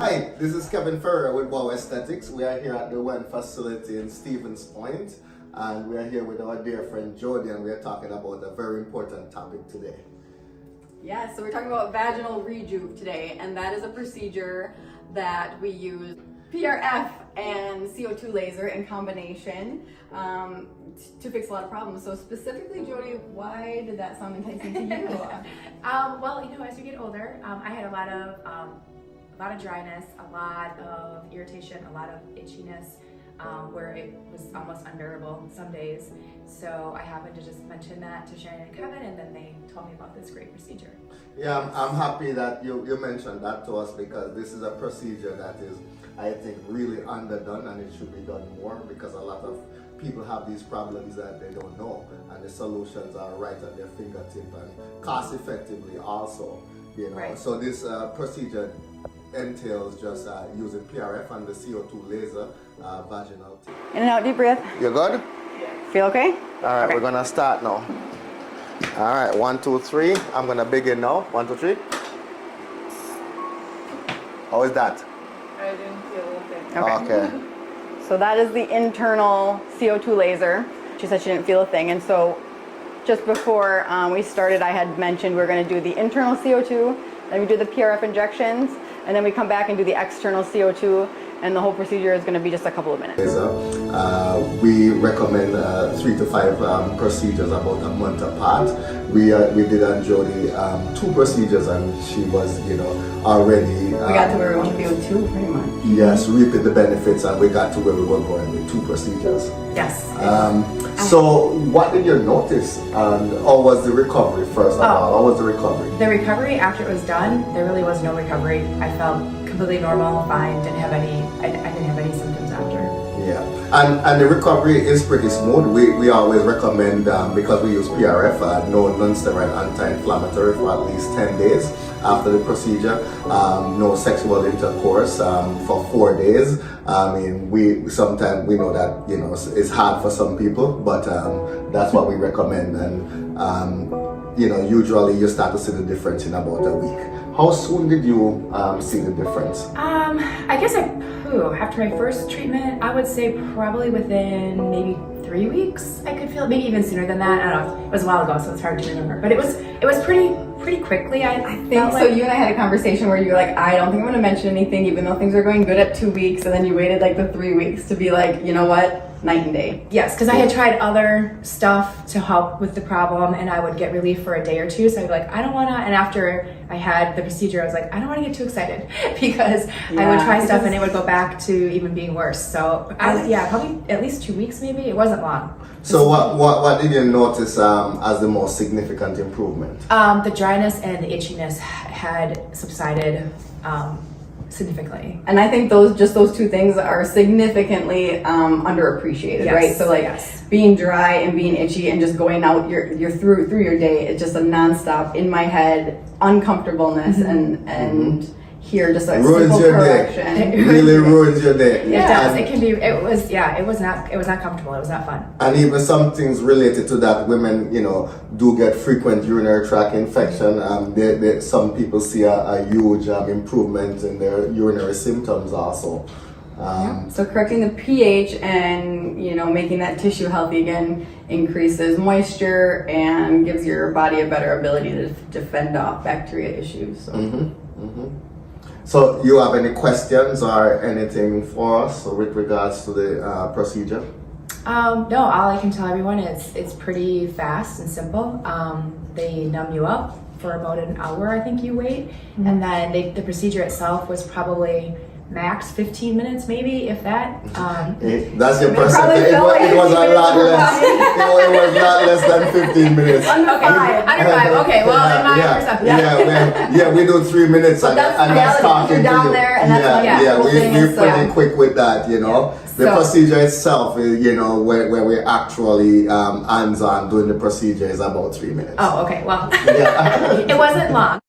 Hi, this is Kevin Ferrer with WHOW Aesthetics. We are here at the WHOW facility in Stevens Point, and we are here with our dear friend Jodi, and we are talking about a very important topic today. Yeah, so we're talking about vaginal rejuv today, and that is a procedure that we use PRF and CO2 laser in combination to fix a lot of problems. So specifically, Jodi, why did that sound enticing to you? Well, you know, as you get older, I had a lot of dryness, a lot of irritation, a lot of itchiness, where it was almost unbearable some days. So I happened to just mention that to Shannon and Kevin, and then they told me about this great procedure. Yeah, I'm happy that you mentioned that to us, because this is a procedure that is, I think, really underdone, and it should be done more, because a lot of people have these problems that they don't know, and the solutions are right at their fingertip and cost effectively also, you know. Right. So this procedure entails just using PRF and the CO2 laser vaginal tip. In and out, deep breath. You good? Feel okay? All right, Okay. We're gonna start now. All right, 1, 2, 3. I'm gonna begin now. 1, 2, 3. How is that? I didn't feel a thing. Okay. So that is the internal CO2 laser. She said she didn't feel a thing, and so just before we started, I had mentioned we're going to do the internal CO2, then we do the PRF injections, and then we come back and do the external CO2, and the whole procedure is going to be just a couple of minutes. We recommend 3 to 5 procedures about a month apart. We did on Jodi 2 procedures, and she was, you know, already. We got to where we want to be with 2, pretty much. Yes, reaping the benefits, and we got to where we were going with 2 procedures. Yes. So, what did you notice, and how was the recovery? First of all, how was the recovery? The recovery after it was done, there really was no recovery. I felt completely normal, fine, I didn't have any symptoms after. Yeah, and the recovery is pretty smooth. We always recommend, because we use PRF, no non-steroid anti-inflammatory for at least 10 days after the procedure. No sexual intercourse for 4 days. I mean, sometimes we know that, you know, it's hard for some people, but that's what we recommend. And you know, usually you start to see the difference in about a week. How soon did you see the difference? I guess after my first treatment, I would say probably within maybe 3 weeks I could feel it, maybe even sooner than that. I don't know. It was a while ago, so it's hard to remember. But it was pretty quickly. I think so. You and I had a conversation where you were like, I don't think I'm going to mention anything, even though things are going good at 2 weeks, and then you waited like the 3 weeks to be like, you know what, night and day. Yes, because I had tried other stuff to help with the problem, and I would get relief for a day or two. So I'd be like, I don't want to. And after I had the procedure, I was like, I don't want to get too excited, because I would try stuff and it would go back to even being worse. So probably at least 2 weeks, maybe. It wasn't long. So what did you notice as the most significant improvement? The dryness and the itchiness had subsided significantly. And I think those 2 things are significantly underappreciated, Yes, right? So like yes. being dry and being itchy and just going out you're through your day, it's just a nonstop in my head uncomfortableness and here just a Ruins simple your correction. day. It really ruins your day. It does. It can be. It was not comfortable. It was not fun. And even some things related to that, women, you know, do get frequent urinary tract infection. Some people see a huge improvement in their urinary symptoms also. So correcting the pH and, you know, making that tissue healthy again increases moisture and gives your body a better ability to fend off bacteria issues. So. So you have any questions or anything for us with regards to the procedure? No, all I can tell everyone is it's pretty fast and simple. They numb you up for about an hour, I think you wait, and then the procedure itself was probably max 15 minutes, maybe, if that. That's your perception. It was a lot less. It was not less than 15 minutes. Under 5. Okay, well, in my perception. We do 3 minutes, and that's talking to down you. there, and that's we're pretty quick with that, you know. The procedure itself, you know, where we're actually hands-on doing the procedure is about 3 minutes. Oh, okay. Well, it wasn't long.